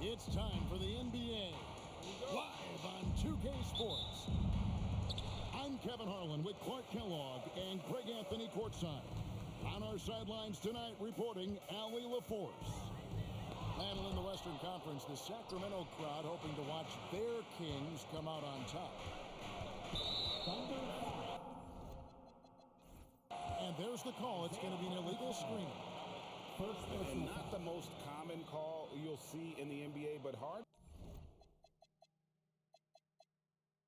It's time for the NBA, live on 2K Sports. I'm Kevin Harlan with Clark Kellogg and Craig Anthony courtside. On our sidelines tonight, reporting Allie LaForce. And in the Western Conference, the Sacramento crowd hoping to watch their Kings come out on top. And there's the call. It's going to be an illegal screen. And not the most common call you'll see in the NBA, but hard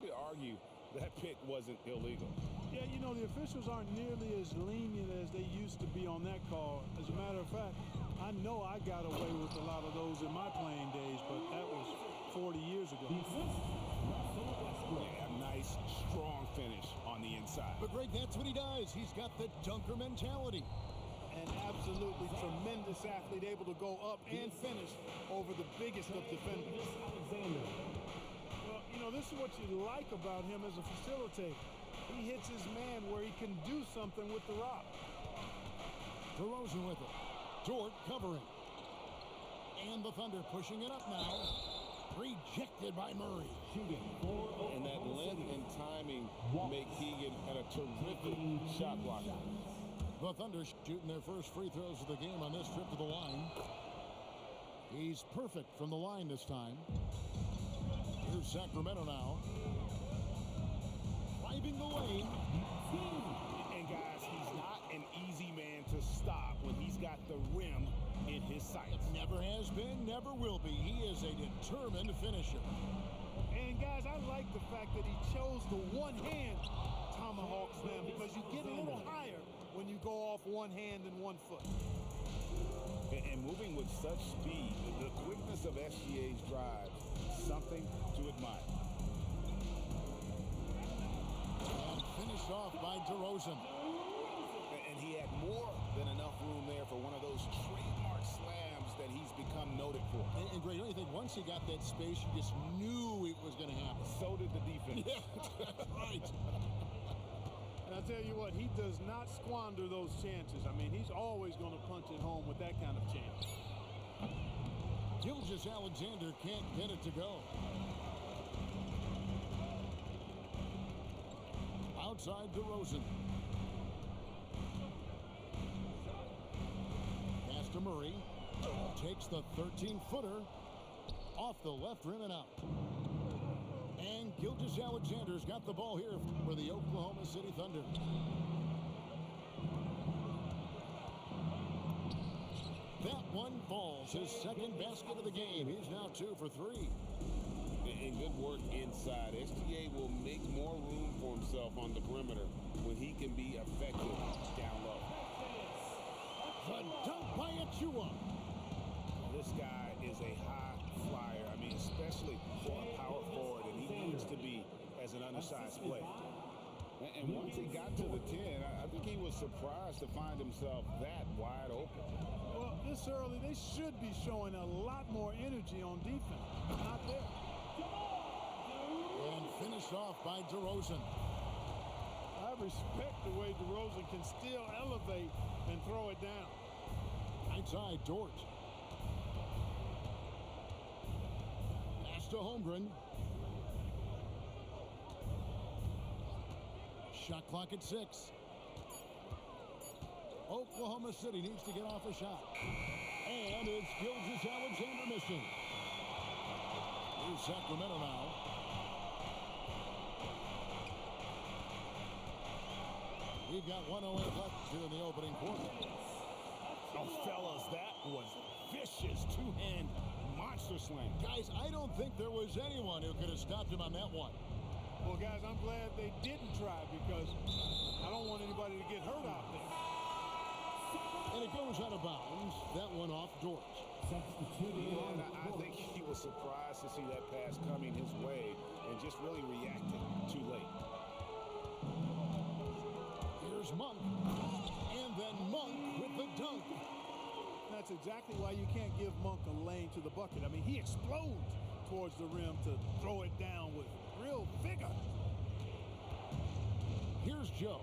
to argue that pick wasn't illegal. Yeah, you know, the officials aren't nearly as lenient as they used to be on that call. As a matter of fact, I know I got away with a lot of those in my playing days, but that was 40 years ago. Yeah, a nice, strong finish on the inside. But, Greg, that's what he does. He's got the dunker mentality. An absolutely tremendous athlete, able to go up and finish over the biggest of defenders. Well, you know, this is what you like about him as a facilitator. He hits his man where he can do something with the rock. DeRozan with it. Dort covering. And the Thunder pushing it up now. Rejected by Murray. And that length and timing make Keegan a terrific shot blocker. The Thunder shooting their first free throws of the game on this trip to the line. He's perfect from the line this time. Here's Sacramento now. Driving the lane. And guys, he's not an easy man to stop when he's got the rim in his sights. Never has been, never will be. He is a determined finisher. And guys, I like the fact that he chose the one-hand tomahawk slam because you get a little higher when you go off one hand and 1 foot. And moving with such speed, the quickness of SGA's drive, something to admire. And finished off by DeRozan. And he had more than enough room there for one of those trademark slams that he's become noted for. And Greg, don't you think once he got that space, you just knew it was going to happen? So did the defense. Yeah, that's right. And I'll tell you what, he does not squander those chances. I mean, he's always going to punch it home with that kind of chance. Gilgeous-Alexander can't get it to go. Outside DeRozan. Pass to Murray. Takes the 13-footer off the left rim and out. And Gilgeous-Alexander's got the ball here for the Oklahoma City Thunder. That one falls. His second basket of the game. He's now 2 for 3. And good work inside. SGA will make more room for himself on the perimeter when he can be effective down low. The dunk by Achua. This guy is a high flyer. I mean, especially for a power forward, and he needs to be as an undersized player. And once he got to the 10, I think he was surprised to find himself that wide open. Well, this early, they should be showing a lot more energy on defense. Not there. And finished off by DeRozan. I respect the way DeRozan can still elevate and throw it down. Outside Dort. Pass to Holmgren. Shot clock at 6. Oklahoma City needs to get off a shot. And it's Gilgeous-Alexander missing. Here's Sacramento now. We've got 1:08 left here in the opening quarter. Oh, fellas, that was vicious two-hand monster slam. Guys, I don't think there was anyone who could have stopped him on that one. Well, guys, I'm glad they didn't try because I don't want anybody to get hurt out there. And it goes out of bounds. That one off Dort. And I think he was surprised to see that pass coming his way and just really reacted too late. Here's Monk. And then Monk with the dunk. That's exactly why you can't give Monk a lane to the bucket. I mean, he explodes towards the rim to throw it down with real vigor. Here's Joe.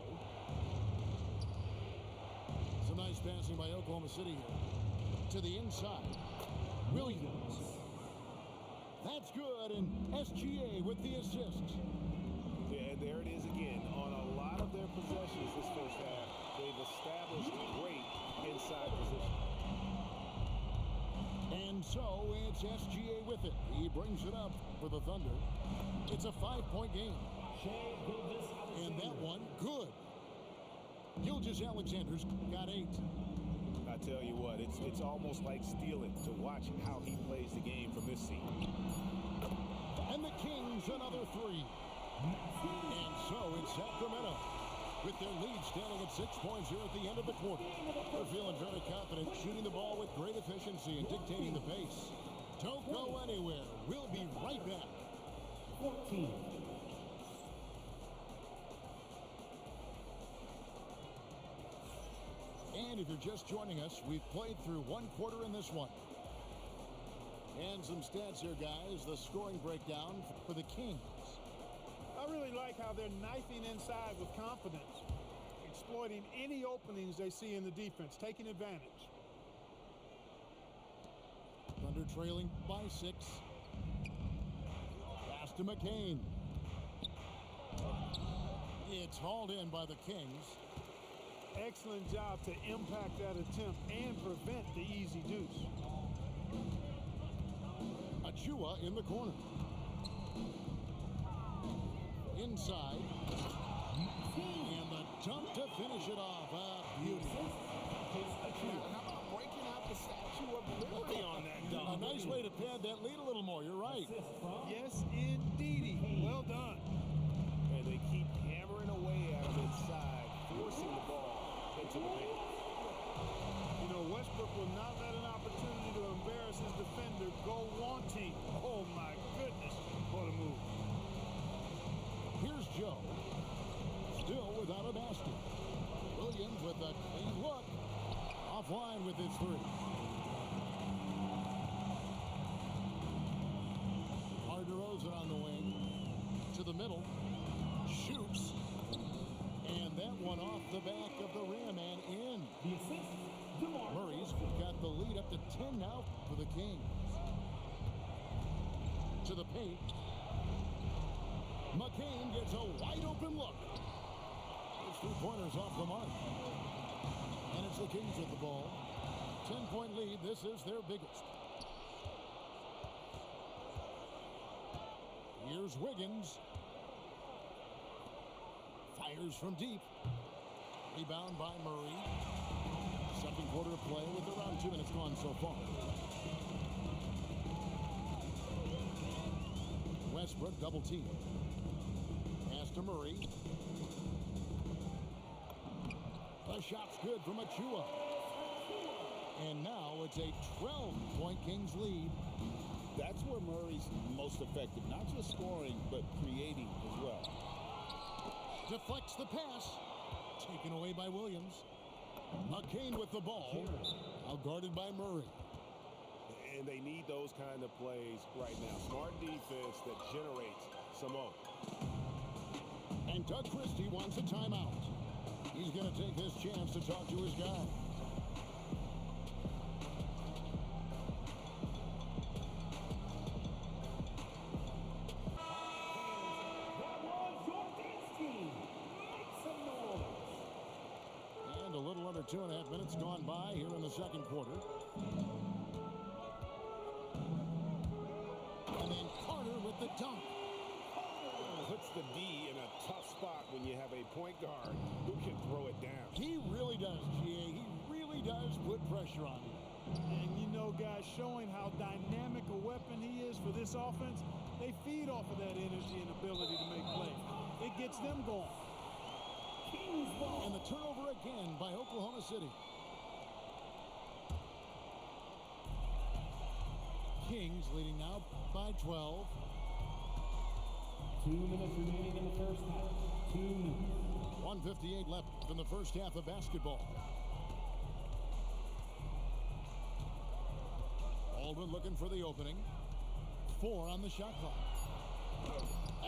Some nice passing by Oklahoma City here. To the inside. Williams. That's good, and SGA with the assist. Yeah, and there it is again. On a lot of their possessions this first half, they've established great inside position. And so it's SGA with it. He brings it up for the Thunder. It's a 5-point game. And that one, good. Gilgeous-Alexander's got 8. I tell you what, it's almost like stealing to watch how he plays the game from this seat. And the Kings another 3. And so it's Sacramento with their lead standing at 6 points here at the end of the quarter. They're feeling very confident, shooting the ball with great efficiency and dictating the pace. Don't go anywhere. We'll be right back. 14. And if you're just joining us, we've played through 1 quarter in this one. And some stats here, guys. The scoring breakdown for the Kings. I really like how they're knifing inside with confidence, exploiting any openings they see in the defense, taking advantage. Thunder trailing by 6. Pass to McCain. It's hauled in by the Kings. Excellent job to impact that attempt and prevent the easy deuce. Achua in the corner. Inside. And the dunk to finish it off. Beauty. How about breaking out the Statue of Liberty on that dunk? A nice way to pad that lead a little more. You're right. Yes, indeedy. Well done. And they keep hammering away at him inside, forcing the ball into the paint. You know, Westbrook will not let an opportunity to embarrass his defender go wanting. Oh, my goodness. What a move. Here's Joe. Still without a basket. Williams with a clean look. Offline with his 3. DeRozan on the wing. To the middle. Shoots. And that one off the back of the rim and in. The assist, Murray's got the lead up to 10 now for the Kings. To the paint. McCain gets a wide open look. Those 3-pointers off the mark. And it's the Kings with the ball. 10-point lead. This is their biggest. Here's Wiggins. Fires from deep. Rebound by Murray. Second quarter of play with around 2 minutes gone so far. Westbrook double team. Pass to Murray. The shot's good from Achua. And now it's a 12-point Kings lead. That's where Murray's most effective, not just scoring, but creating as well. Deflects the pass. Taken away by Williams. McCain with the ball. Out guarded by Murray. And they need those kind of plays right now. Smart defense that generates some more. And Doug Christie wants a timeout. He's going to take this chance to talk to his guy. And a little under 2.5 minutes gone by here in the second quarter. And then Carter with the dunk. Puts the D in a tough spot when you have a point guard who can throw it down. He really does, GA. He really does put pressure on him. And you know, guys, showing how dynamic a weapon he is for this offense, they feed off of that energy and ability to make plays. It gets them going. Kings ball. And the turnover again by Oklahoma City. Kings leading now by 12. 2 minutes remaining in the first half. 2 minutes. 1:58 left in the first half of basketball. Baldwin looking for the opening. 4 on the shot clock.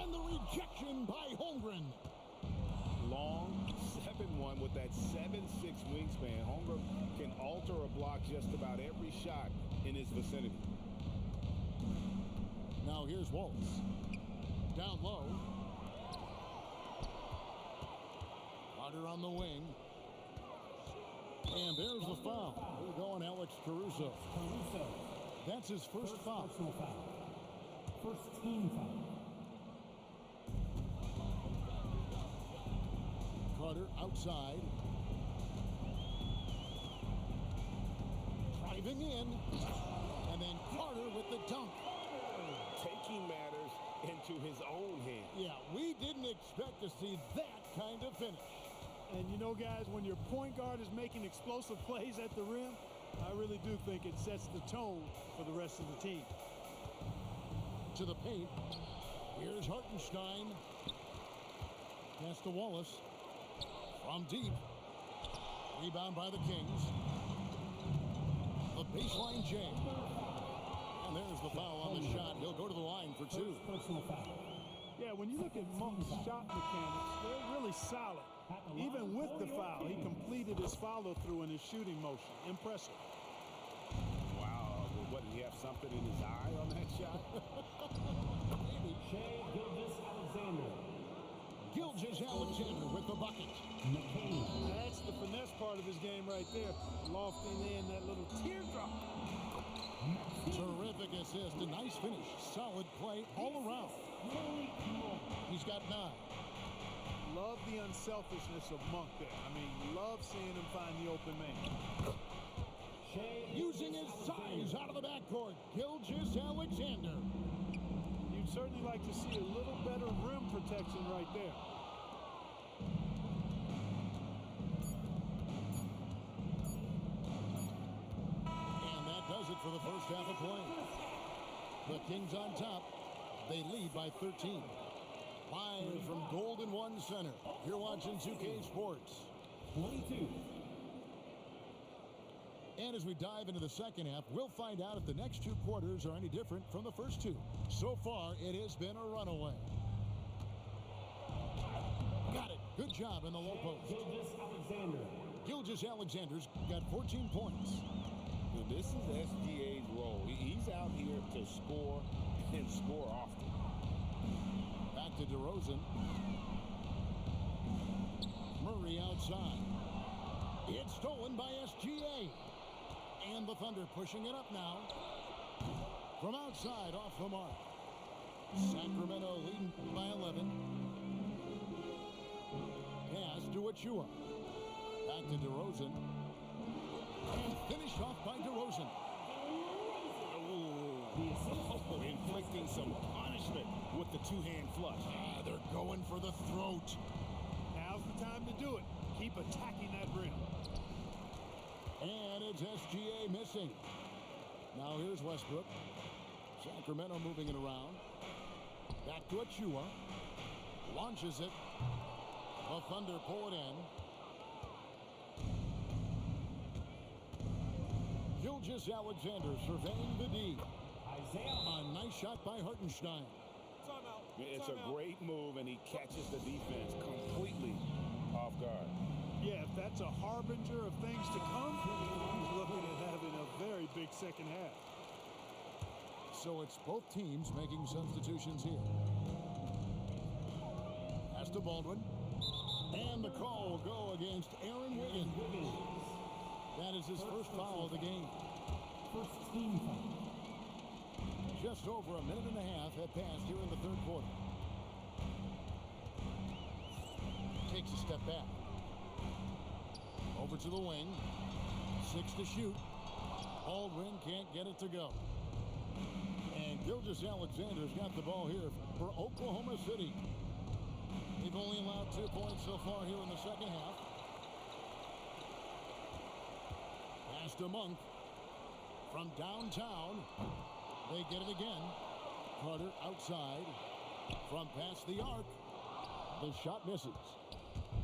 And the rejection by Holmgren. Long 7-1 with that 7'6" wingspan. Holmgren can alter a block just about every shot in his vicinity. Now here's Wallace. Down low. Carter on the wing. And there's the foul. We're going Alex Caruso. That's his first foul. Personal foul. First team foul. Carter outside. Driving in. And then Carter with the dunk. Taking matters into his own hand. Yeah, we didn't expect to see that kind of finish. And you know, guys, when your point guard is making explosive plays at the rim, I really do think it sets the tone for the rest of the team. To the paint. Here's Hartenstein. Pass to Wallace. From deep. Rebound by the Kings. The baseline jam. And there's the foul on the shot. He'll go to the line for two. Personal foul. Yeah, when you look at Monk's shot mechanics, they're really solid. Even with the foul, he completed his follow-through in his shooting motion. Impressive. Wow. What, did he have something in his eye on that shot? Maybe. Shea Gilgeous-Alexander. Gilgeous-Alexander with the bucket. That's the finesse part of his game right there. Lofting in that little teardrop. Terrific assist. A nice finish. Solid play all around. He's got 9. Love the unselfishness of Monk there. I mean, love seeing him find the open man. Using his size out of the backcourt. Gilgeous-Alexander. You'd certainly like to see a little better rim protection right there. And that does it for the first half of play. The Kings on top. They lead by 13. Live from Golden One Center. You're watching 2K Sports. 22. And as we dive into the second half, we'll find out if the next 2 quarters are any different from the first 2. So far, it has been a runaway. Got it. Good job in the low post. Gilgeous-Alexander. Gilgeous-Alexander's got 14 points. Now, this is SGA's role. He's out here to score and score often. Back to DeRozan. Murray outside. It's stolen by SGA. And the Thunder pushing it up now. From outside, off the mark. Sacramento leading by 11. Pass to Achua. Back to DeRozan. And finished off by DeRozan. Inflicting some punishment with the two-hand flush. They're going for the throat. Now's the time to do it. Keep attacking that rim. And it's SGA missing. Now here's Westbrook. Sacramento moving it around. Back to Achua. Launches it. The Thunder pull it in. Gilgeous-Alexander surveying the D. A nice shot by Hartenstein. It's a great move, and he catches the defense completely off guard. Yeah, if that's a harbinger of things to come, he's looking at having a very big second half. So it's both teams making substitutions here. Pass to Baldwin. And the call will go against Aaron Wiggins. That is his first foul of the game. First team foul. Just over a minute and a half had passed here in the third quarter. Takes a step back. Over to the wing. 6 to shoot. Baldwin can't get it to go. And Gilgeous-Alexander's got the ball here for Oklahoma City. They've only allowed 2 points so far here in the second half. Pass to Monk. From downtown. They get it again. Carter outside. From past the arc. The shot misses.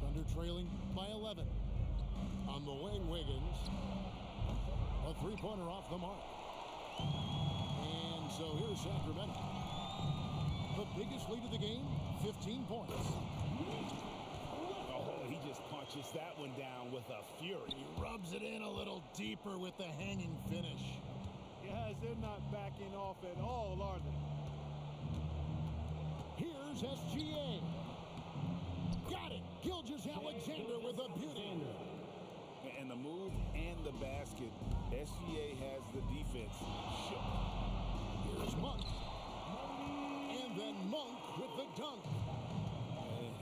Thunder trailing by 11. On the wing, Wiggins. A three-pointer off the mark. And so here's Sacramento. The biggest lead of the game, 15 points. Oh, he just punches that one down with a fury. He rubs it in a little deeper with the hanging finish. Guys, they're not backing off at all, are they? Here's SGA. Got it. Gilgeous-Alexander with a beauty. And the move and the basket. SGA has the defense shook. Here's Monk. And then Monk with the dunk.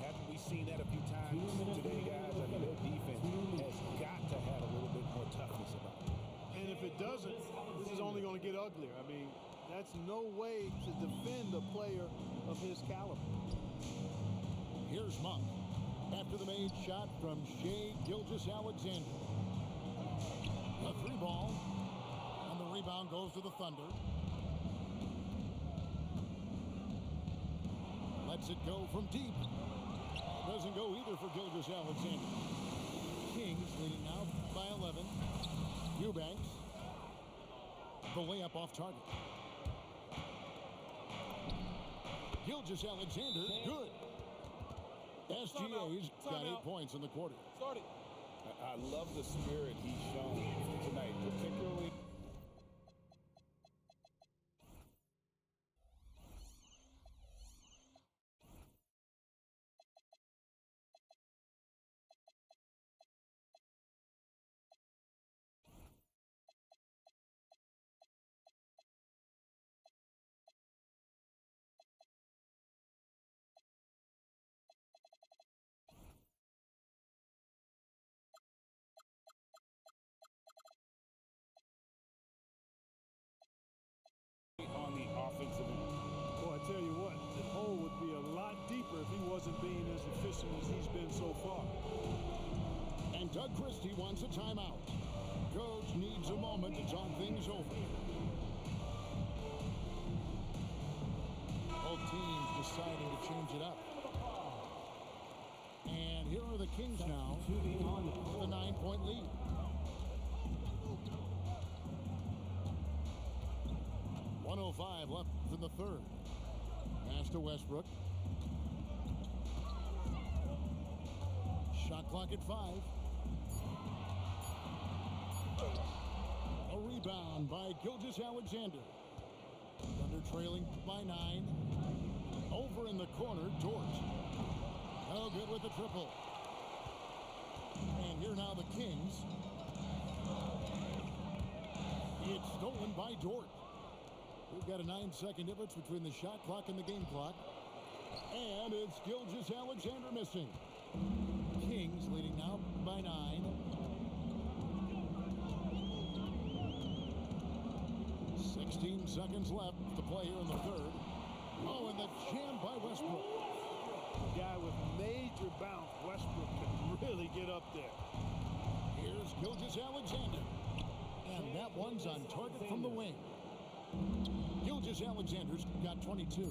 Haven't we seen that a few times today, guys? I mean, their defense has got to have a little bit more toughness about it. And if it doesn't, this is only going to get uglier. I mean, that's no way to defend a player of his caliber. Here's Monk. After the made shot from Shai Gilgeous-Alexander. A three ball. And the rebound goes to the Thunder. Lets it go from deep. Doesn't go either for Gilgeous-Alexander. Kings leading now by 11. Eubanks. The layup off target. Gilgeous-Alexander, good. SGA's got 8 points in the quarter. I love the spirit he's shown tonight, particularly. On the offensive end. Boy, I tell you what, the hole would be a lot deeper if he wasn't being as efficient as he's been so far. And Doug Christie wants a timeout. Coach needs a moment to talk things over. Both teams deciding to change it up. And here are the Kings now with a 9-point lead. .105 left in the third. Pass to Westbrook. Shot clock at 5. A rebound by Gilgeous-Alexander. Thunder trailing by 9. Over in the corner, Dort. No good with the triple. And here now the Kings. It's stolen by Dort. We've got a 9-second difference between the shot clock and the game clock. And it's Gilgeous-Alexander missing. Kings leading now by 9. 16 seconds left to play here in the third. Oh, and the jam by Westbrook. A guy with major bounce, Westbrook can really get up there. Here's Gilgeous-Alexander. And that one's on target from the wing. Gilgeous-Alexander's got 22.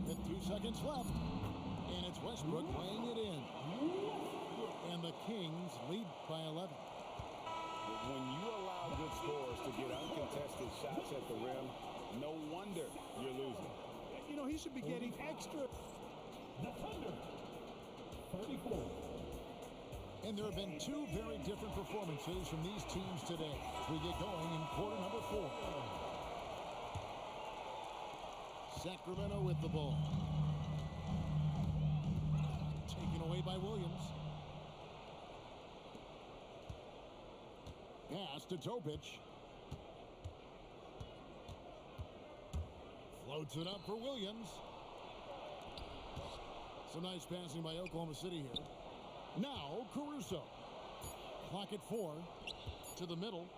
With 2 seconds left. And it's Westbrook laying it in. And the Kings lead by 11. When you allow good scores to get uncontested shots at the rim, no wonder you're losing. You know, he should be getting extra. The Thunder, 34. And there have been 2 very different performances from these teams today as we get going in quarter number 4. Sacramento with the ball. Taken away by Williams. Pass to Topic. Floats it up for Williams. Some nice passing by Oklahoma City here. Now Caruso. Clock at 4. To the middle.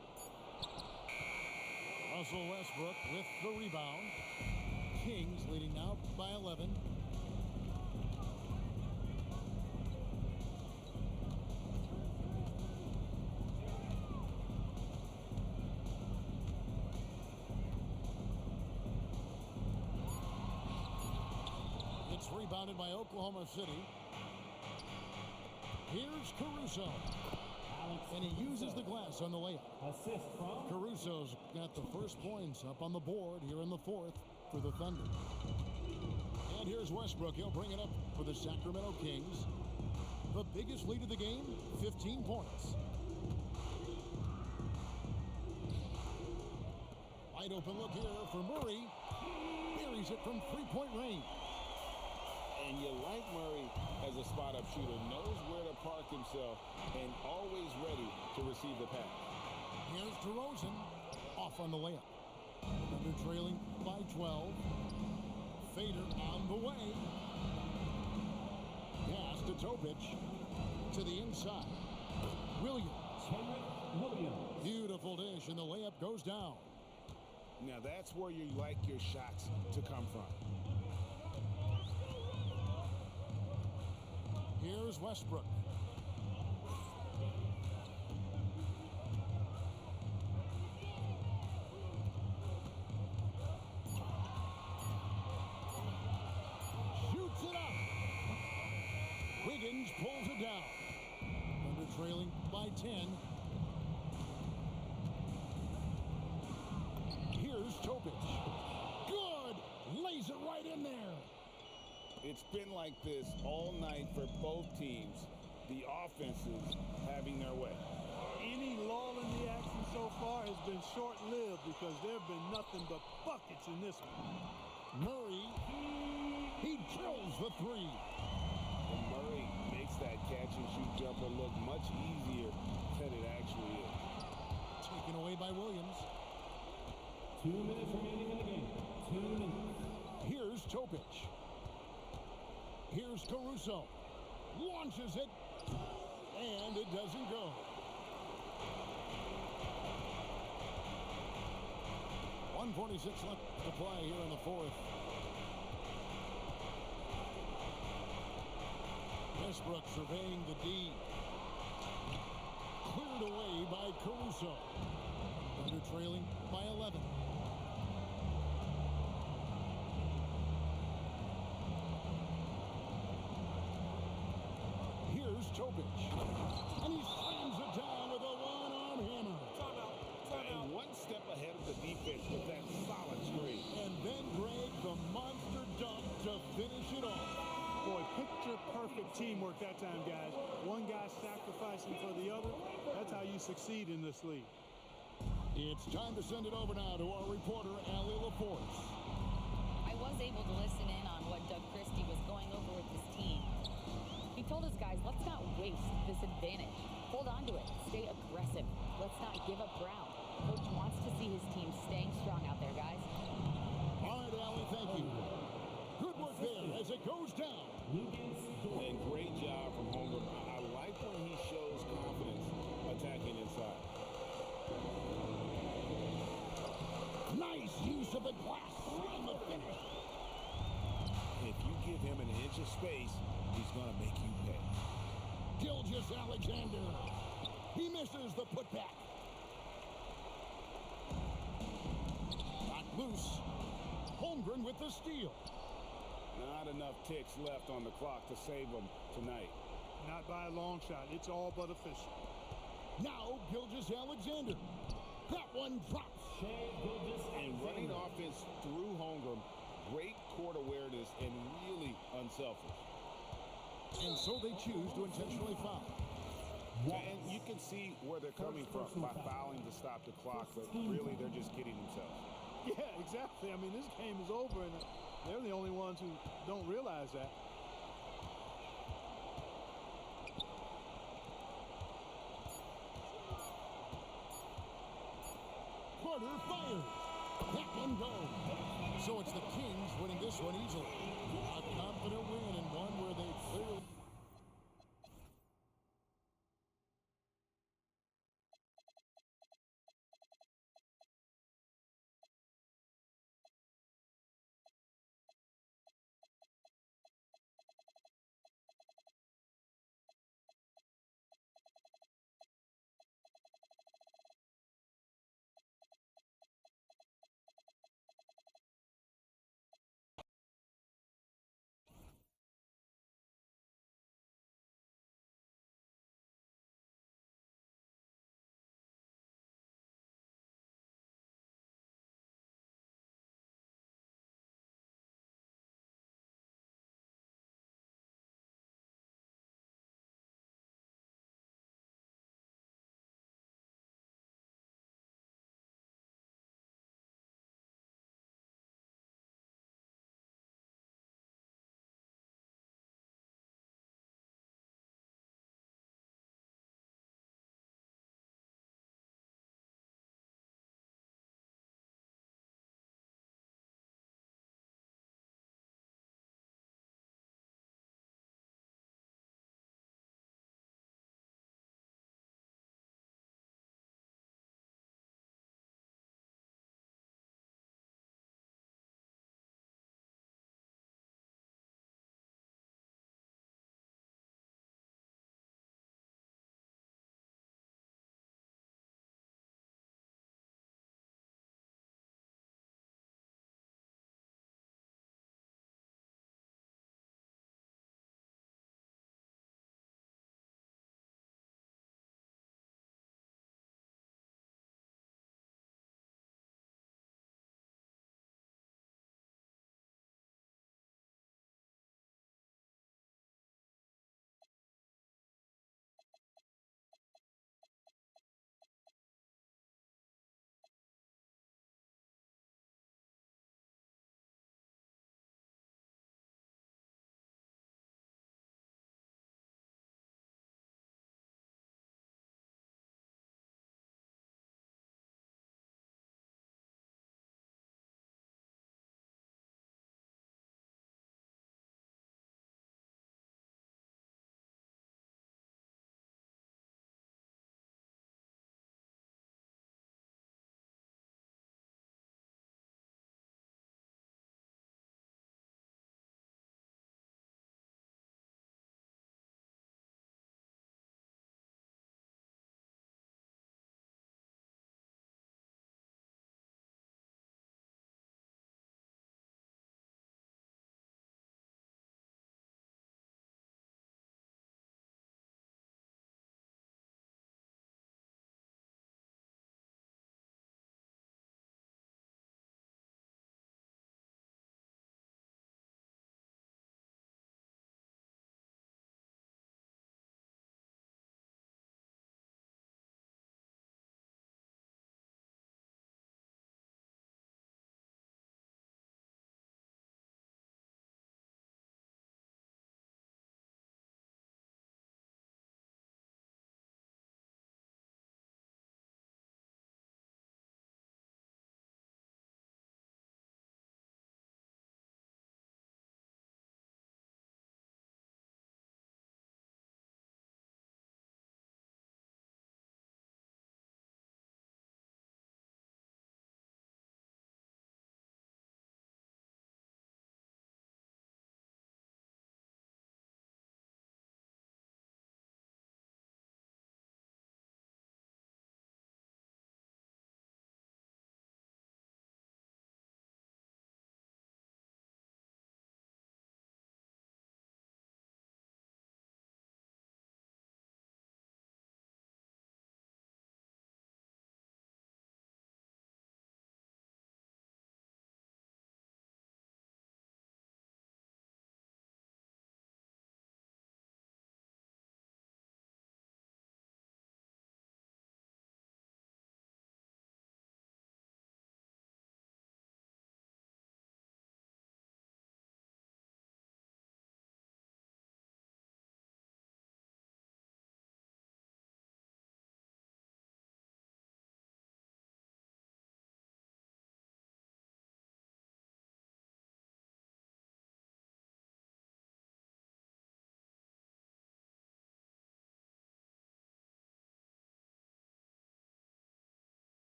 Russell Westbrook with the rebound. Kings leading now by 11. It's rebounded by Oklahoma City. Here's Caruso. And he uses the glass on the layup. Assist from Caruso's got the first points up on the board here in the fourth for the Thunder. And here's Westbrook. He'll bring it up for the Sacramento Kings. The biggest lead of the game, 15 points. Wide open look here for Murray. Buries it from three-point range. a spot-up shooter, knows where to park himself, and always ready to receive the pass. Here's DeRozan, off on the layup. Thunder trailing by 12. Fader on the way. Pass to Topic. To the inside. Williams. Beautiful dish, and the layup goes down. Now that's where you like your shots to come from. Here's Westbrook. Shoots it up. Wiggins pulls it down. Thunder trailing by 10. Here's Topic. Good. Lays it right in there. It's been like this all night for both teams. The offenses having their way. Any lull in the action so far has been short-lived because there have been nothing but buckets in this one. Murray, he drills the three. And Murray makes that catch-and-shoot jumper look much easier than it actually is. Taken away by Williams. 2 minutes remaining in the game. 2 minutes. Here's Topic. Here's Caruso. Launches it. And it doesn't go. 1:46 left to play here in the fourth. Westbrook surveying the D. Cleared away by Caruso. Thunder trailing by 11. Here's Topic. And he slams it down with a one-arm hammer. And one step ahead of the defense with that solid screen. And then Greg, the monster dunk to finish it off. Boy, picture-perfect teamwork that time, guys. One guy sacrificing for the other. That's how you succeed in this league. It's time to send it over now to our reporter, Allie LaForce. I was able to listen in on what Doug Christie was going over with his team. He told his guys, let's not waste this advantage. Hold on to it. Stay aggressive. Let's not give up ground. Coach wants to see his team staying strong out there, guys. All right, Allie, thank you. Good work there as it goes down. And great job from Holmgren. I like when he shows confidence attacking inside. Nice use of the glass on the finish. If you give him an inch of space, he's going to make you pay. Gilgeous-Alexander. He misses the putback. Got loose. Holmgren with the steal. Not enough ticks left on the clock to save him tonight. Not by a long shot. It's all but official. Now Gilgeous-Alexander. That one drops. And running offense through Holmgren, great court awareness and really unselfish. And so they choose to intentionally foul. And you can see where they're coming from by fouling to stop the clock, but really they're just kidding themselves. Yeah, exactly. I mean, this game is over, and they're the only ones who don't realize that. Carter fires. That one goes. So it's the Kings winning this one easily. A confident win and one where they clearly...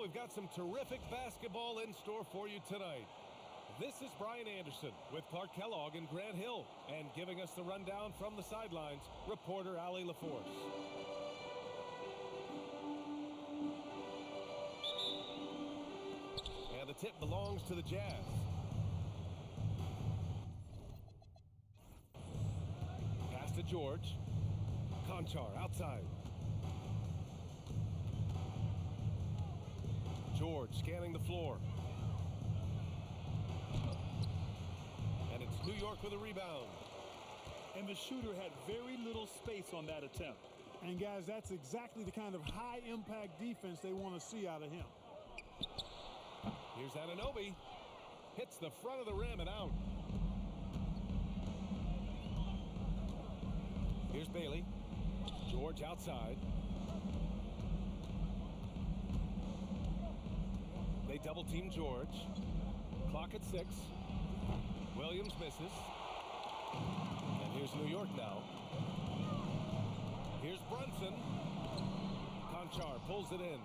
we've got some terrific basketball in store for you tonight. This is Brian Anderson with Clark Kellogg and Grant Hill. And giving us the rundown from the sidelines, reporter Ali LaForce. And the tip belongs to the Jazz. Pass to George. Conchar outside. George scanning the floor. And it's New York with a rebound. And the shooter had very little space on that attempt. And guys, that's exactly the kind of high impact defense they want to see out of him. Here's Anunoby. Hits the front of the rim and out. Here's Bailey. George outside. They double team George. Clock at 6. Williams misses. And here's New York now. Here's Brunson. Conchar pulls it in.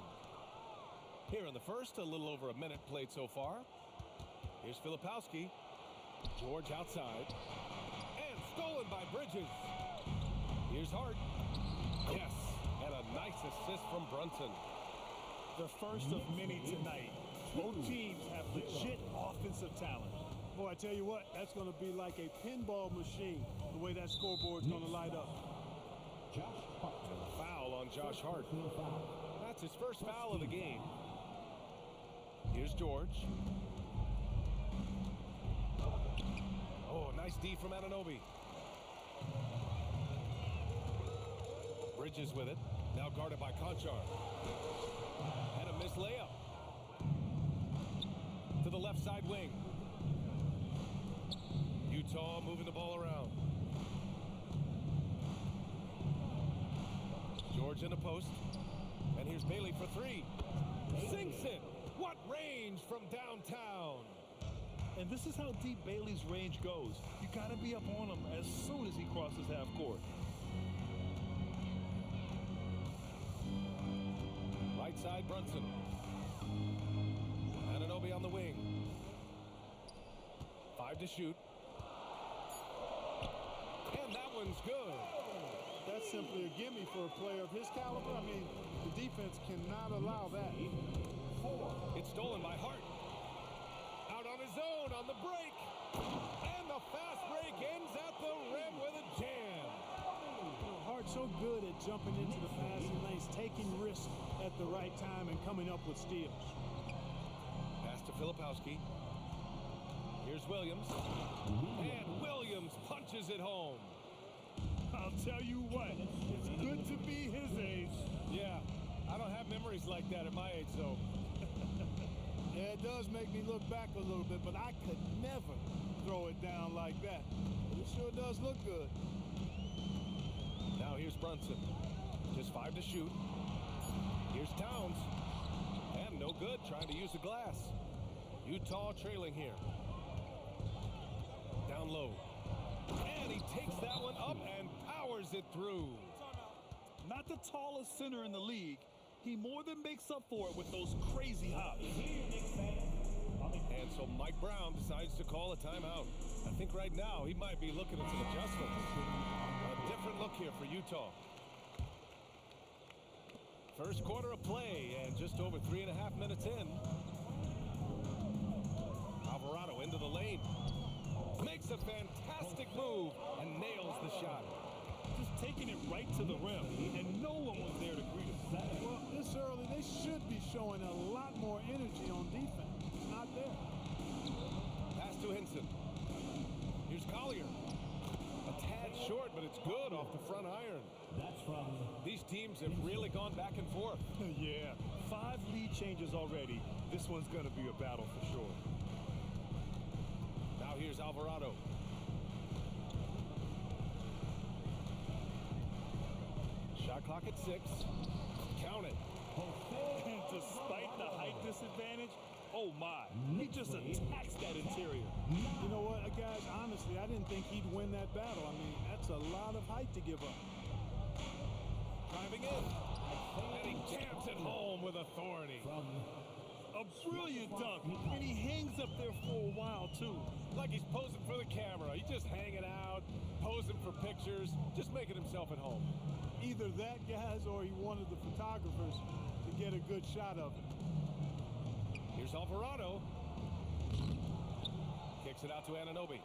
Here in the first, a little over a minute played so far. Here's Filipowski. George outside. And stolen by Bridges. Here's Hart. Yes, and a nice assist from Brunson. The first of many tonight. Both teams have legit offensive talent. Boy, I tell you what, that's going to be like a pinball machine, the way that scoreboard's going to light up. Foul on Josh Hart. That's his first foul of the game. Here's George. Oh, nice D from Anunoby. Bridges with it. Now guarded by Conchar. And a missed layup. To the left side wing. Utah moving the ball around. George in the post. And here's Bailey for 3. Sinks it. What range from downtown. And this is how deep Bailey's range goes. You got to be up on him as soon as he crosses half court. Right side, Brunson. Anunoby on the wing. 5 to shoot. And that one's good. That's simply a gimme for a player of his caliber. I mean, the defense cannot allow that. It's stolen by Hart. Out on his own on the break. And the fast break ends at the rim with a jam. Hart's so good at jumping into the passing lanes, taking risks at the right time, and coming up with steals. Pass to Filipowski. Here's Williams. And Williams punches it home. I'll tell you what, it's good to be his age. Yeah, I don't have memories like that at my age, though. Yeah, it does make me look back a little bit, but I could never throw it down like that. But it sure does look good. Now here's Brunson. Just 5 to shoot. Here's Towns. And no good, trying to use the glass. Utah trailing here. Down low. And he takes that one up and powers it through. Not the tallest center in the league. He more than makes up for it with those crazy hops. And so Mike Brown decides to call a timeout. I think right now he might be looking at some adjustments. A different look here for Utah. First quarter of play and just over 3.5 minutes in. Alvarado into the lane. Makes a fantastic move and nails the shot. Just taking it right to the rim, and no one was there to greet him. Well, this early, they should be showing a lot more energy on defense. It's not there. Pass to Hinson. Here's Collier. A tad short, but it's good off the front iron. That's from... These teams have really gone back and forth. Yeah, 5 lead changes already. This one's going to be a battle for sure. Now here's Alvarado. Shot clock at 6. Count it. And despite the height disadvantage, oh my, he just attacks that interior. You know what, guys, honestly, I didn't think he'd win that battle. I mean, that's a lot of height to give up. Driving in. And he jams it home with authority. A brilliant dunk, and he hangs up there for a while, too. Like he's posing for the camera. He's just hanging out, posing for pictures, just making himself at home. Either that, guys, or he wanted the photographers to get a good shot of it. Here's Alvarado. Kicks it out to Anunoby.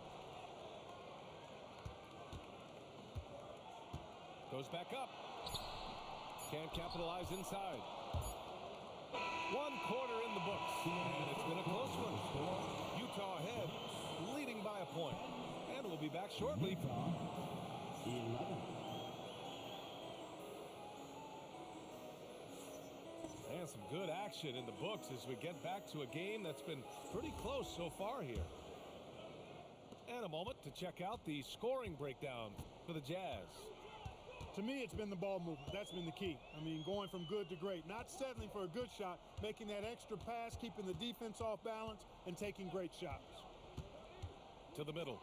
Goes back up. Can't capitalize inside. 1 quarter in the books, and it's been a close one. Utah ahead, leading by a point. And we'll be back shortly. 11. And some good action in the books as we get back to a game that's been pretty close so far here. And a moment to check out the scoring breakdown for the Jazz. To me, it's been the ball movement. That's been the key. I mean, going from good to great. Not settling for a good shot, making that extra pass, keeping the defense off balance, and taking great shots. To the middle.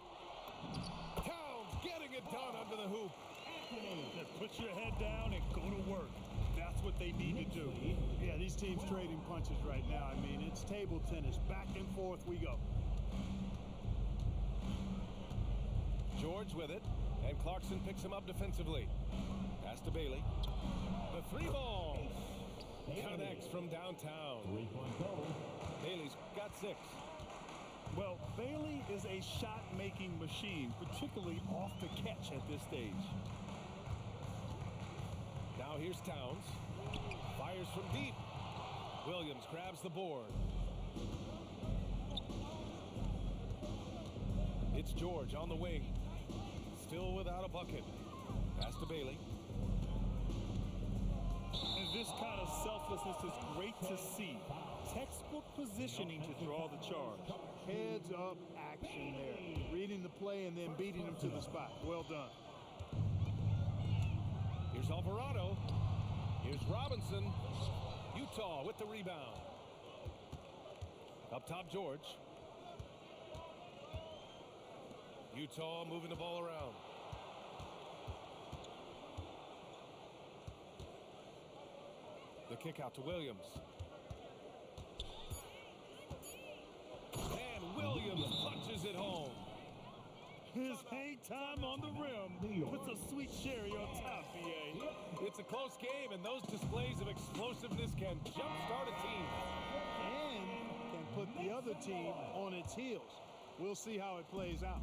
Towns getting it done under the hoop. Put your head down and go to work. That's what they need to do. Yeah, these teams trading punches right now. I mean, it's table tennis. Back and forth we go. George with it, and Clarkson picks him up defensively. Pass to Bailey. The 3 ball connects from downtown. 3-point goal. Bailey's got 6. Well, Bailey is a shot-making machine, particularly off the catch at this stage. Now here's Towns. Fires from deep. Williams grabs the board. It's George on the wing. Still without a bucket. Pass to Bailey. And this kind of selflessness is great to see. Textbook positioning to draw the charge. Heads up action there. Reading the play and then beating them to the spot. Well done. Here's Alvarado. Here's Robinson. Utah with the rebound. Up top, George. Utah moving the ball around. The kick out to Williams. And Williams punches it home. His hang time on the rim puts a sweet cherry on top, BA. It's a close game, and those displays of explosiveness can jumpstart a team. And can put the other team on its heels. We'll see how it plays out.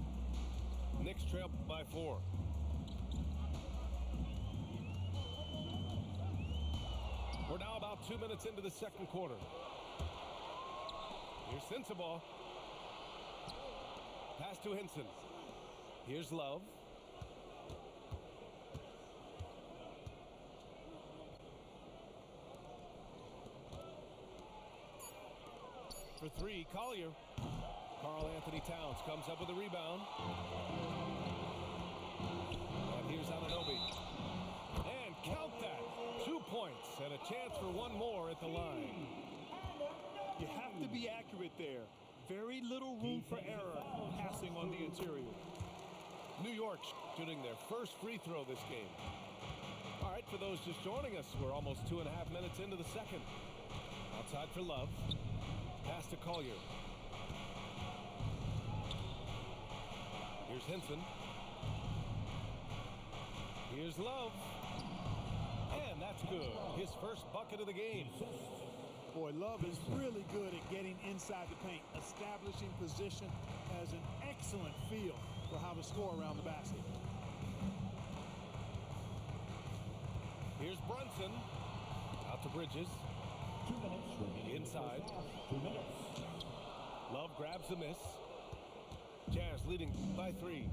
Knicks trail by 4. We're now about 2 minutes into the second quarter. Here's Sensabaugh. Pass to Henson. Here's Love. For 3, Collier. Karl Anthony Towns comes up with a rebound. And here's Anunoby. And count that. 2 points and a chance for one more at the line. You have to be accurate there. Very little room for error passing on the interior. New York shooting their first free throw this game. All right, for those just joining us, we're almost 2.5 minutes into the second. Outside for Love. Pass to Collier. Here's Henson. Here's Love. And that's good. His first bucket of the game. Boy, Love is really good at getting inside the paint, establishing position, has an excellent feel for how to score around the basket. Here's Brunson. Out to Bridges. 2 minutes remaining. Inside. 2 minutes. Love grabs the miss. Jazz leading by 3.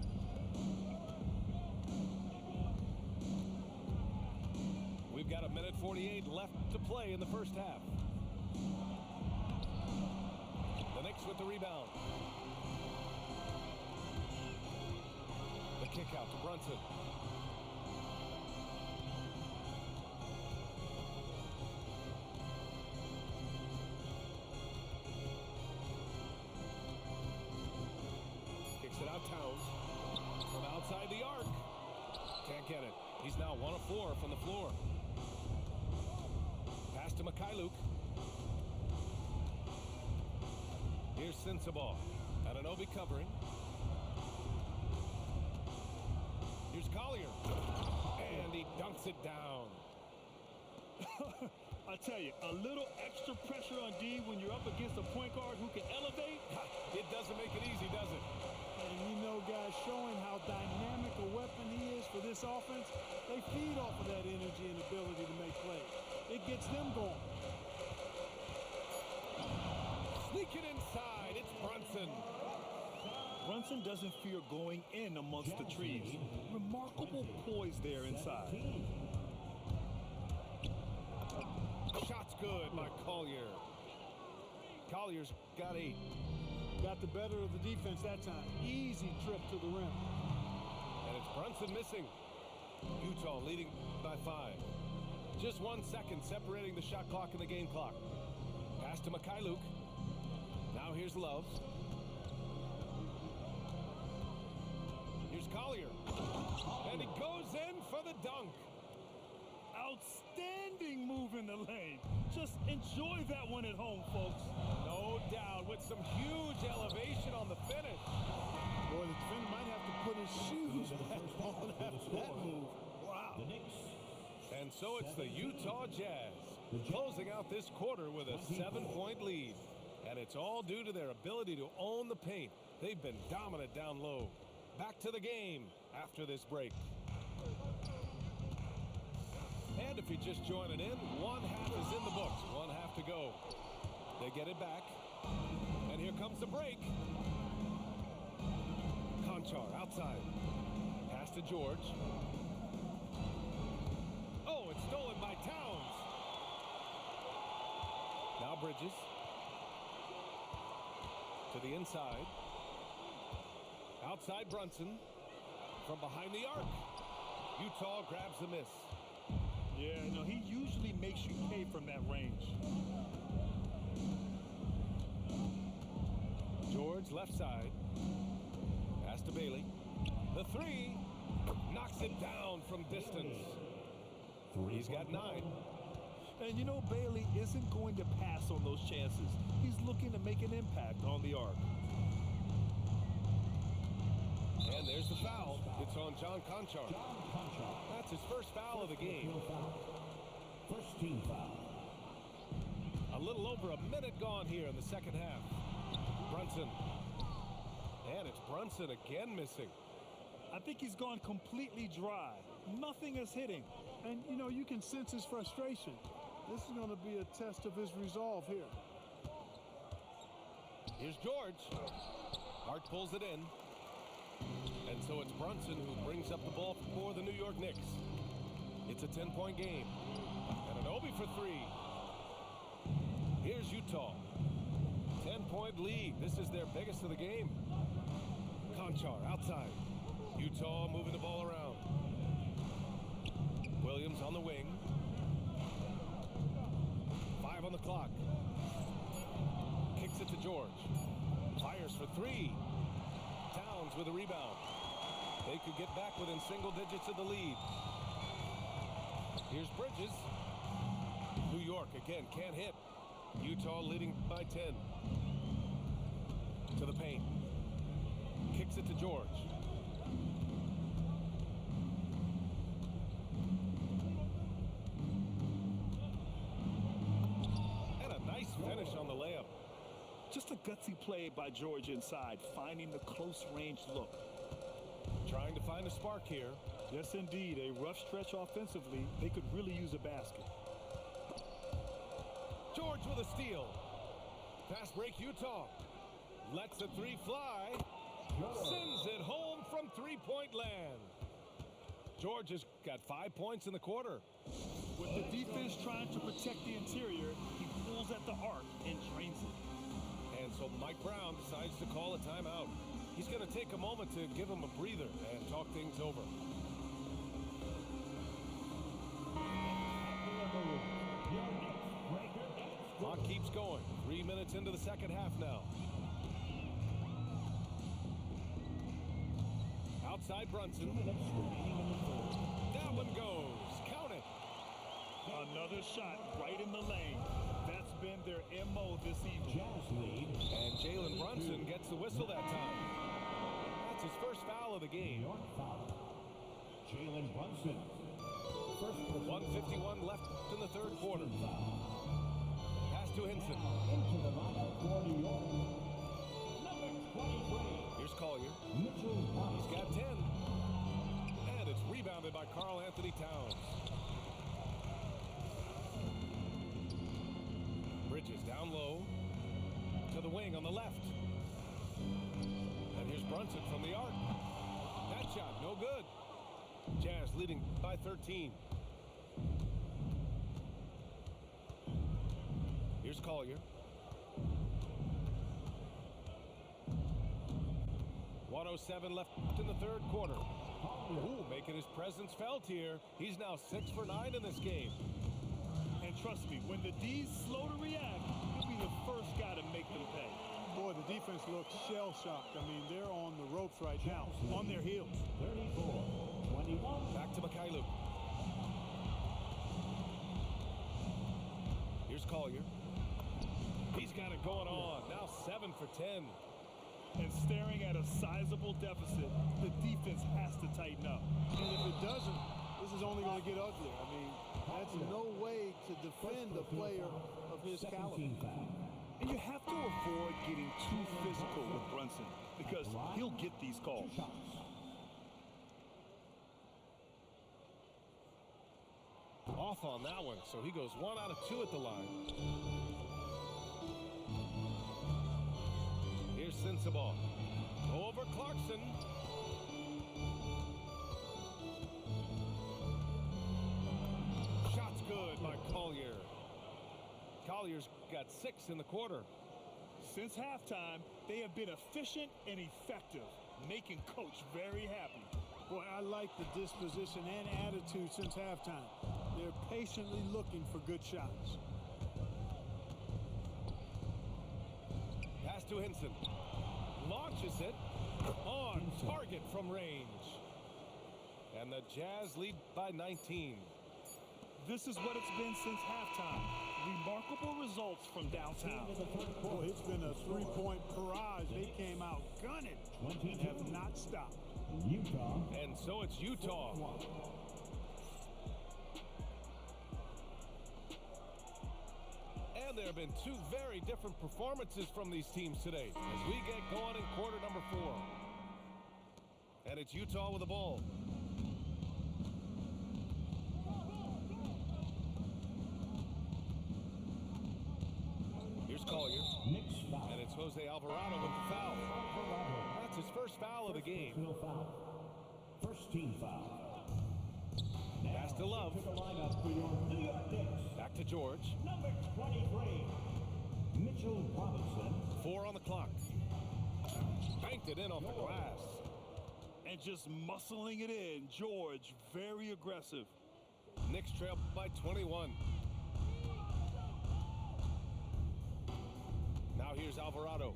We've got 1:48 left to play in the first half. The Knicks with the rebound. The kick out to Brunson. Kicks it out Towns. From outside the arc. Can't get it. He's now 1 of 4 from the floor. Pass to Mikhailuk. Here's Sensabaugh. Ananobi covering. Here's Collier. And he dunks it down. I tell you, a little extra pressure on D when you're up against a point guard who can elevate. It doesn't make it easy, does it? And you know, guys, showing how dynamic a weapon he is for this offense, they feed off of that energy and ability to make plays. It gets them going. Sneak it inside. It's Brunson. Brunson doesn't fear going in amongst the trees. Remarkable poise there inside. Shot's good by Collier. Collier's got 8. Got the better of the defense that time. Easy trip to the rim. And it's Brunson missing. Utah leading by 5. Just 1 second separating the shot clock and the game clock. Pass to Mikhailuk. Now here's Love. Here's Collier. And he goes in for the dunk. Outstanding move in the lane. Just enjoy that one at home, folks. No doubt, with some huge elevation on the finish. Boy, the defender might have to put his shoes back on after that move. Wow. And so it's the Utah Jazz closing out this quarter with a 7-point lead. And it's all due to their ability to own the paint. They've been dominant down low. Back to the game after this break. And if you're just joining in, 1 half is in the books. 1 half to go. They get it back. And here comes the break. Conchar outside. Pass to George. Oh, it's stolen by Towns. Now Bridges. To the inside. Outside Brunson. From behind the arc. Utah grabs the miss. Yeah, no, he usually makes you pay from that range. George left side. Pass to Bailey. The 3 knocks it down from distance. He's got 9. And you know, Bailey isn't going to pass on those chances. He's looking to make an impact on the arc. And there's the foul. It's on John Conchar. That's his first foul of the game. First team foul. A little over a minute gone here in the second half. Brunson. And it's Brunson again missing. I think he's gone completely dry. Nothing is hitting. And, you know, you can sense his frustration. This is going to be a test of his resolve here. Here's George. Hart pulls it in. And so it's Brunson who brings up the ball for the New York Knicks. It's a 10-point game. And Ananobi for 3. Here's Utah. 10-point lead. This is their biggest of the game. Conchar outside. Utah moving the ball around. Williams on the wing. 5 on the clock. Kicks it to George. Fires for 3. Towns with a rebound. They could get back within single digits of the lead. Here's Bridges. New York again can't hit. Utah leading by 10. To the paint. Kicks it to George. And a nice finish on the layup. Just a gutsy play by George inside, finding the close-range look. Trying to find a spark here. Yes, indeed. A rough stretch offensively. They could really use a basket. George with a steal. Fast break Utah. Lets the 3 fly. Sends it home from 3-point land. George has got 5 points in the quarter. With the defense trying to protect the interior, he pulls at the arc and drains it. And so Mike Brown decides to call a timeout. He's going to take a moment to give him a breather and talk things over. Clock keeps going. 3 minutes into the second half now. Outside Brunson. That one goes. Count it. Another shot right in the lane. That's been their MO this evening. Jazz lead. And Jalen Brunson gets the whistle that time. That's his first foul of the game. York foul. Jalen Brunson. First 1:51 left in the third quarter. Pass to Hinson. into the lineup for New York. Number 23. Here's Collier. Mitchell He's Robinson. got 10. And it's rebounded by Karl Anthony Towns. Bridges down low to the wing on the left. And here's Brunson from the arc. That shot, no good. Jazz leading by 13. Here's Collier. 1:07 left in the third quarter. Ooh, making his presence felt here. He's now 6 for 9 in this game. And trust me, when the D's slow to react, he'll be the first guy to make them pay. Boy, the defense looks shell-shocked. I mean, they're on the ropes right now, on their heels. 34-21. Back to Mikhailuk. Here's Collier. He's got it going on. Now 7 for 10. And staring at a sizable deficit, the defense has to tighten up. And if it doesn't, this is only going to get uglier. I mean, that's no way to defend a player of his caliber. 17 foul. And you have to avoid getting too physical with Brunson because he'll get these calls. Two shots. Off on that one, so he goes 1 out of 2 at the line. Here's Sensabaugh. Over Clarkson. Shot's good by Collier. Collier's got 6 in the quarter. Since halftime, they have been efficient and effective, making Coach very happy. Boy, I like the disposition and attitude since halftime. They're patiently looking for good shots. Pass to Hinson. Launches it on target from range. And the Jazz lead by 19. This is what it's been since halftime. Remarkable results from downtown. Boy, it's been a three-point barrage. They came out gunning and have not stopped. Utah. And so it's Utah. And there have been 2 very different performances from these teams today as we get going in quarter number 4. And it's Utah with the ball. Here's Collier. Knicks foul. And it's Jose Alvarado with the foul. That's his first foul of the game. Personal foul. First team foul. Pass to Love. To the lineup for your New York Knicks. Back to George. Number 23. Mitchell Robinson. 4 on the clock. Banked it in off the glass. And just muscling it in, George, very aggressive. Knicks trail by 21. Now here's Alvarado.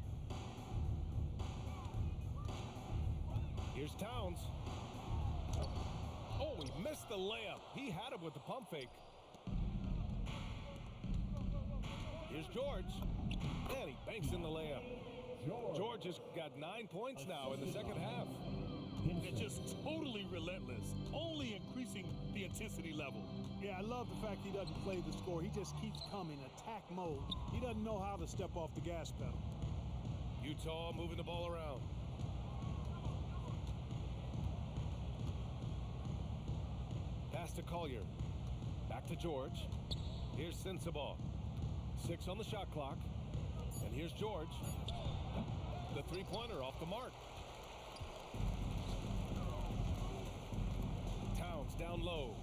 Here's Towns. Oh, he missed the layup. He had him with the pump fake. Here's George. And he banks in the layup. George has got 9 points now in the second half. They're just totally relentless, only increasing the intensity level. Yeah, I love the fact he doesn't play the score. He just keeps coming, attack mode. He doesn't know how to step off the gas pedal. Utah moving the ball around. Pass to Collier. Back to George. Here's Sensabaugh. 6 on the shot clock. And here's George. The three-pointer off the mark. Towns down low.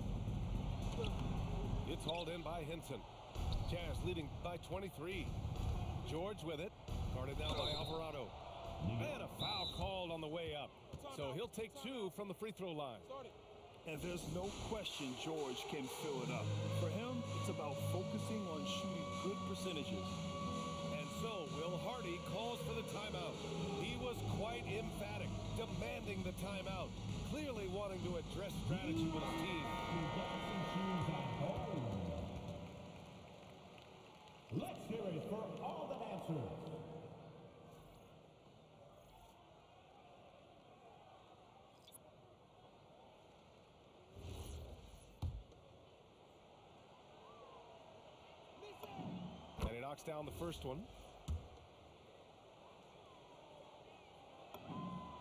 It's hauled in by Hinson. Jazz leading by 23. George with it. Guarded down by Alvarado. And a foul called on the way up. So he'll take 2 from the free throw line. And there's no question George can fill it up. For him, it's about focusing on shooting good percentages. And so Will Hardy calls for the timeout. He was quite emphatic, demanding the timeout, clearly wanting to address strategy with his team. Let's hear it for all the dancers. knocks down the first one.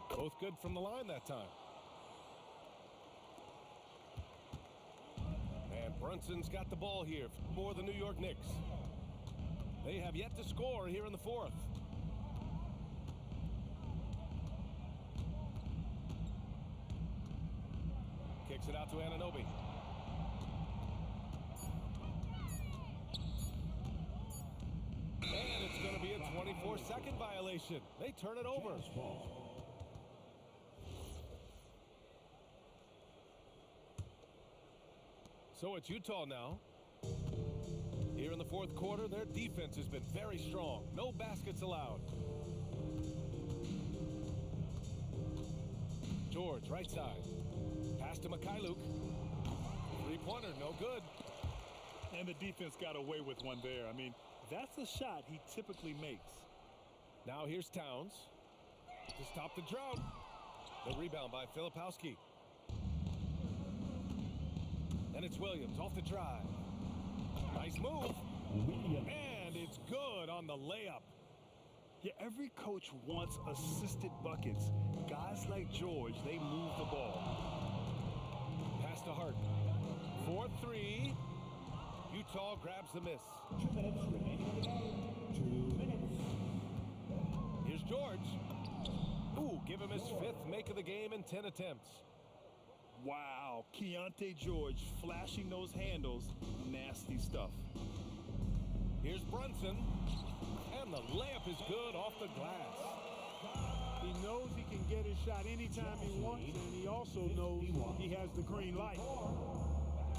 Both good from the line that time. And Brunson's got the ball here for the New York Knicks. They have yet to score here in the fourth. Kicks it out to Anunoby. And it's going to be a 24-second violation. They turn it over. So it's Utah now. Here in the fourth quarter, their defense has been very strong. No baskets allowed. George, right side. Pass to Mikhailuk. Three-pointer, no good. And the defense got away with one there. I mean, that's a shot he typically makes. Now here's Towns to stop the drought. The rebound by Filipowski. And it's Williams off the drive. Nice move. And it's good on the layup. Yeah, every coach wants assisted buckets. Guys like George, they move the ball. Pass to Hart. 4-3. Utah grabs the miss. 2 minutes remaining in the game. 2 minutes. Here's George. Ooh, give him his fifth make of the game in 10 attempts. Wow, Keontae George flashing those handles. Nasty stuff. Here's Brunson. And the layup is good off the glass. He knows he can get his shot anytime he wants, and he also knows he has the green light.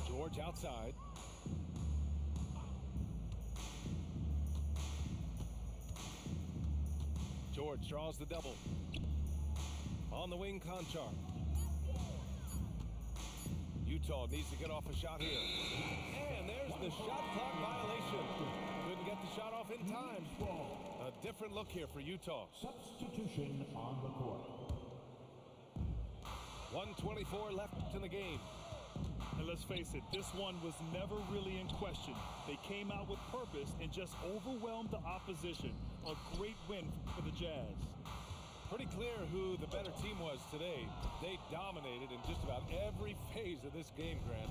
George outside. George draws the double. On the wing, Conchar. Utah needs to get off a shot here. And there's the shot clock violation. Couldn't get the shot off in time. A different look here for Utah. Substitution on the court. 1:24 left in the game. And let's face it, this one was never really in question. They came out with purpose and just overwhelmed the opposition. A great win for the Jazz. Pretty clear who the better team was today. They dominated in just about every phase of this game, Grant.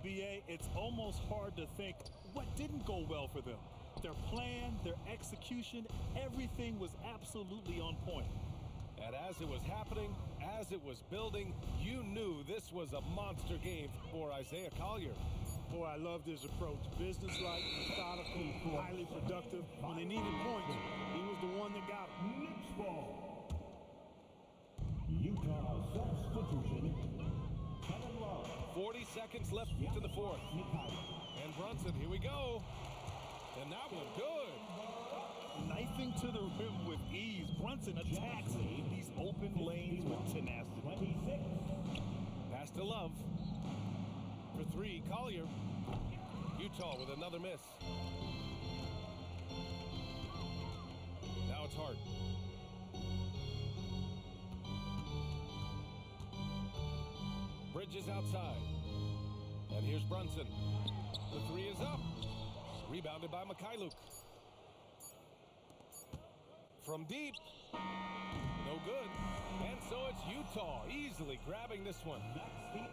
BA, it's almost hard to think what didn't go well for them. Their plan, their execution, everything was absolutely on point. And as it was happening, as it was building, you knew this was a monster game for Isaiah Collier. Boy, I loved his approach. Businesslike, methodical, highly productive. When they needed points, he was the one that got them. Next ball. Utah substitution. Kevin Love. 40 seconds left to the fourth. And Brunson, here we go. And that one good. Knifing to the rim with ease. Brunson attacks these open lanes with tenacity. 26. Pass to Love. For three, Collier. Utah with another miss. Now it's Hart. Bridges outside. And here's Brunson. The three is up. Rebounded by Mikhailuk. From deep. No good. And so it's Utah easily grabbing this one. That's the